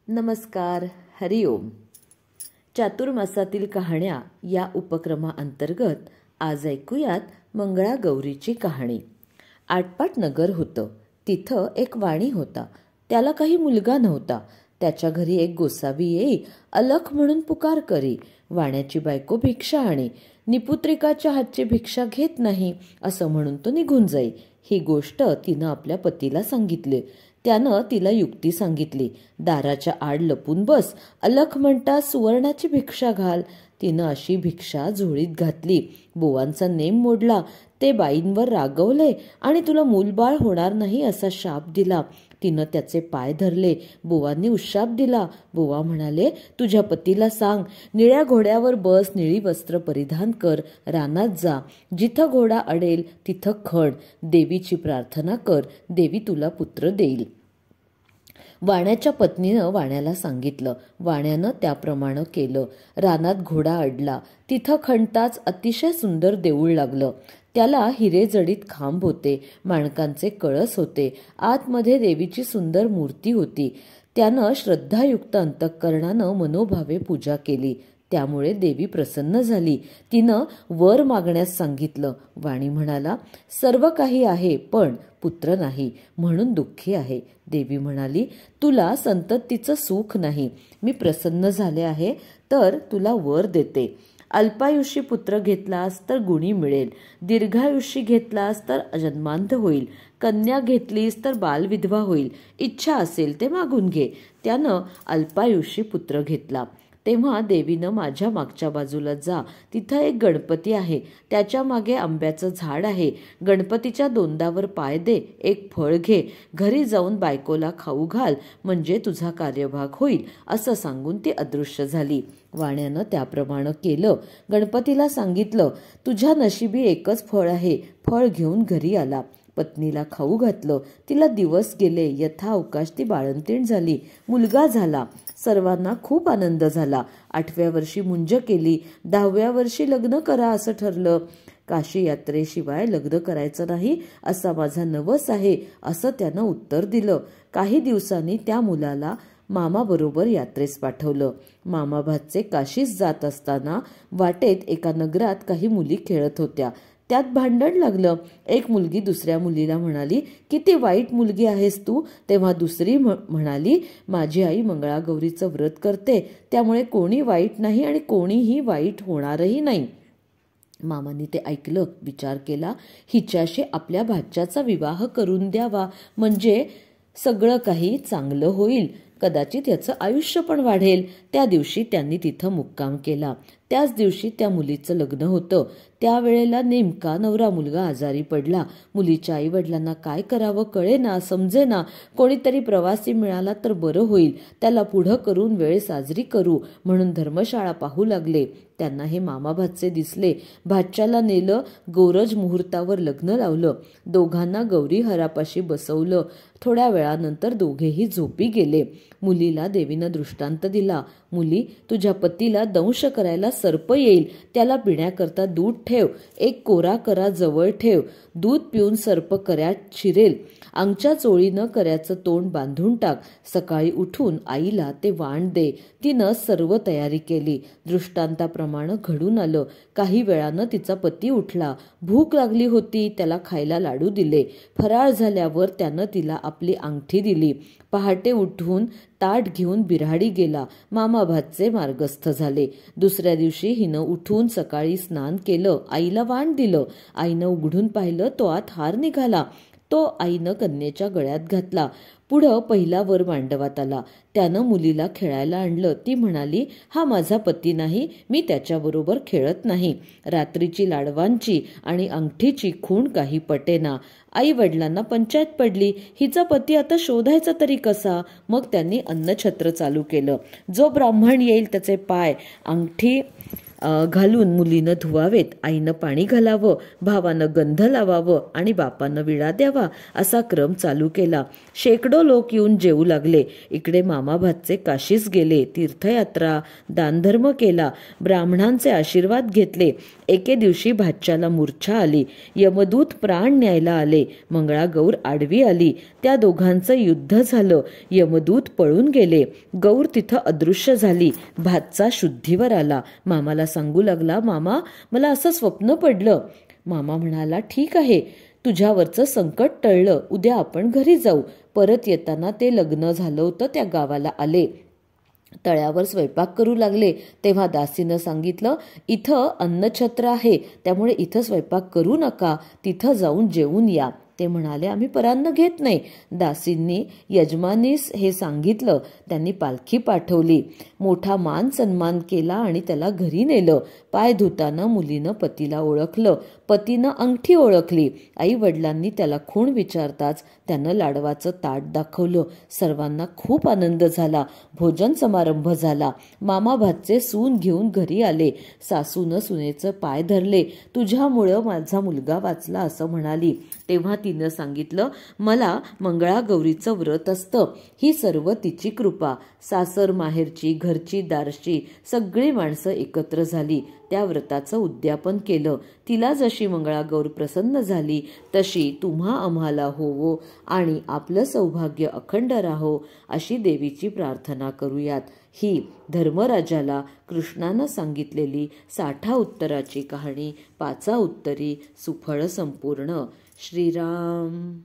नमस्कार, हरिओम. चातुर्मासातील कहाण्या या उपक्रमाअंतर्गत आज ऐकूयात मंगळागौरीची कहाणी. आटपाट नगर होतं. तिथं एक वाणी होता. त्याला काही मुलगा नव्हता. त्याच्या घरी एक गोसावी येई, अलख म्हणून पुकार करी. वाण्याची बायको भिक्षा आणि निपुत्रिकाच्या हातची भिक्षा घेत नाही असं म्हणून तो निघून जाई. ही गोष्ट तिनं आपल्या पतीला सांगितली. त्यानं तिला युक्ती सांगितली. दाराच्या आड लपून बस, अलख म्हणता सुवर्णाची भिक्षा घाल. तिनं अशी भिक्षा झोळीत घातली. बुवांचा नेम मोडला, ते बाईंवर रागवले आणि तुला मूलबाळ होणार नाही असा शाप दिला. तिनं त्याचे पाय धरले. बुवांनी उशाप दिला. बुवा म्हणाले, तुझ्या पतीला सांग, निळ्या घोड्यावर बस, निळी वस्त्र परिधान कर, रानात जा, जिथं घोडा अडेल तिथं खण, देवीची प्रार्थना कर, देवी तुला पुत्र देईल. वाण्याच्या पत्नीनं वाण्याला सांगितलं. वाण्यानं त्याप्रमाणे केलं. रानात घोडा अडला. तिथं खणताच अतिशय सुंदर देऊळ लागलं. त्याला हिरेजडित खांब होते, माणकांचे कळस होते. आतमध्ये देवीची सुंदर मूर्ती होती. त्यानं श्रद्धायुक्त अंतःकरणानं मनोभावे पूजा केली. त्यामुळे देवी प्रसन्न झाली. तिनं वर मागण्यास सांगितलं. वाणी म्हणाला, सर्व काही आहे पण पुत्र नाही म्हणून दुःखी आहे. देवी म्हणाली, तुला संततीचं सुख नाही. मी प्रसन्न झाले आहे तर तुला वर देते. अल्पायुषी पुत्र घेतलास तर गुणी मिळेल, दीर्घायुषी घेतलास तर जन्मांध होईल, कन्या घेतलीस तर बालविधवा होईल. इच्छा असेल ते मागून घे. त्यानं अल्पायुषी पुत्र घेतला. तेव्हा देवीनं माझ्या मागच्या बाजूला जा, तिथं एक गणपती आहे, त्याच्या मागे आंब्याचं झाड आहे. गणपतीच्या दोंडावर पाय दे, एक फळ घे, घरी जाऊन बायकोला खाऊ घाल, म्हणजे तुझा कार्यभाग होईल असं सांगून ती अदृश्य झाली. वाण्यानं त्याप्रमाणे केलं. गणपतीला सांगितलं, तुझ्या नशिबी एकच फळ आहे. फळ घेऊन घरी आला. पत्नीला खाऊ घातलं. तिला दिवस गेले. यथाअवकाश ती बाळंतीण झाली. मुलगा झाला. सर्वांना खूप आनंद झाला. 8व्या वर्षी मुंज केली. 10व्या वर्षी लग्न करा असं ठरलं. काशी यात्रेशिवाय लग्न करायचं नाही असा माझा नवस आहे असं त्यानं उत्तर दिलं. काही दिवसांनी त्या मुलाला मामाबरोबर यात्रेस पाठवलं. मामाभाचे काशीस जात असताना वाटेत एका नगरात काही मुली खेळत होत्या. त्यात भांडण लागलं. एक मुलगी दुसऱ्या मुलीला म्हणाली, किती वाईट मुलगी आहेस तू. तेव्हा दुसरी म्हणाली, माझी आई मंगळागौरीचं व्रत करते, त्यामुळे कोणी वाईट नाही आणि कोणीही वाईट होणारही नाही. मामांनी ते ऐकलं. विचार केला, हिच्याशी आपल्या भाच्याचा विवाह करून द्यावा, म्हणजे सगळं काही चांगलं होईल. कदाचित याचं आयुष्य पण वाढेल. त्या दिवशी त्यांनी तिथं मुक्काम केला. त्याच दिवशी त्या मुलीचं लग्न होतं. त्यावेळेला नेमका नवरा मुलगा आजारी पडला. मुलीच्या आई वडिलांना काय करावं कळेना, समजेना. कोणीतरी प्रवासी मिळाला तर बरं होईल, त्याला पुढं करून वेळ साजरी करू म्हणून धर्मशाळा पाहू लागले. त्यांना हे मामाभाचे दिसले. भाच्याला नेलं. गोरज मुहूर्तावर लग्न लावलं. दोघांना गौरी हरापाशी बसवलं. थोड्या वेळानंतर दोघेही झोपी गेले. मुलीला देवीनं दृष्टांत दिला. मुली, तुझ्या पतीला दंश करायला सर्प येईल, त्याला पिण्याकरता दूध ठेव. एक कोरा करा जवळ ठेव. दूध पिऊन सर्प कऱ्यात शिरेल. अंगच्या चोळीनं कऱ्याचं तोंड बांधून टाक. सकाळी उठून आईला ते वाण दे. तिनं सर्व तयारी केली. दृष्टांताप्रमाणे घडून आलं. काही वेळानं तिचा पती उठला. भूक लागली होती. त्याला खायला लाडू दिले. फराळ झाल्यावर त्यानं तिला आपली अंगठी दिली. पहाटे उठून ताट घेऊन बिऱ्हाडी गेला. मामाभाचे मार्गस्थ झाले. दुसऱ्या दिवशी हिनं उठून सकाळी स्नान केलं. आईला वाण दिलं. आईनं उघडून पाहिलं, तो आत हार निघाला. तो आईनं कन्येच्या गळ्यात घातला. पुढं पहिला वर मांडवात आला. त्यानं मुलीला खेळायला आणलं. ती म्हणाली, हा माझा पती नाही, मी त्याच्याबरोबर खेळत नाही. रात्रीची लाडवांची आणि अंगठीची खूण काही पटेना. आई वडिलांना पंचायत पडली. हिचा पती आता शोधायचा तरी कसा. मग त्यांनी अन्नछत्र चालू केलं. जो ब्राह्मण येईल त्याचे पाय, अंगठी घालून मुलीनं धुवावेत, आईनं पाणी घालावं, भावानं गंध लावावं आणि बापानं विडा द्यावा असा क्रम चालू केला. शेकडो लोक येऊन जेवू लागले. इकडे मामा भाचे काशीस गेले, तीर्थयात्रा, दानधर्म केला, ब्राह्मणांचे आशीर्वाद घेतले. एके दिवशी भाच्याला मूर्छा आली. यमदूत प्राण न्यायला आले. मंगळागौर आडवी आली. त्या दोघांचं युद्ध झालं. यमदूत पळून गेले. गौर तिथं अदृश्य झाली. भातचा शुद्धीवर आला. मामाला सांगू लागला, मामा मला असं स्वप्न पडलं. मामा म्हणाला, ठीक आहे, तुझ्यावरचं संकट टळलं, उद्या आपण घरी जाऊ. परत येताना ते लग्न झालं होतं त्या गावाला आले. तळ्यावर स्वयंपाक करू लागले तेव्हा दासीनं सांगितलं, इथं अन्नछत्र आहे, त्यामुळे इथं स्वयंपाक करू नका, तिथं जाऊन जेवून या. ते म्हणाले, आम्ही परान्न घेत नाही. दासींनी यजमानीस हे सांगितलं. त्यांनी पालखी पाठवली. मोठा मान सन्मान केला आणि त्याला घरी नेलं. पाय धुताना मुलीनं पतीला ओळखलं. पतीनं अंगठी ओळखली. आई वडिलांनी त्याला खूण विचारताच त्यानं लाडवाचं ताट दाखवलं. सर्वांना खूप आनंद झाला. भोजन समारंभ झाला. मामा भाचे सून घेऊन घरी आले. सासूनं सुनेचं पाय धरले. तुझ्यामुळं माझा मुलगा वाचला असं म्हणाली. तेव्हा तिनं सांगितलं, मला मंगळागौरीचं व्रत असतं. ही सर्व तिची कृपा. सासर माहेरची, घरची, दारची सगळी माणसं एकत्र झाली. त्या व्रताचं उद्यापन केलं. तिला जशी मंगळागौर प्रसन्न झाली तशी तुम्हा आम्हाला होवो आणि आपलं सौभाग्य अखंड राहो अशी देवीची प्रार्थना करूयात. ही धर्मराजाला कृष्णानं सांगितलेली 60 उत्तराची कहाणी 5 उत्तरी सुफळ संपूर्ण. श्रीराम.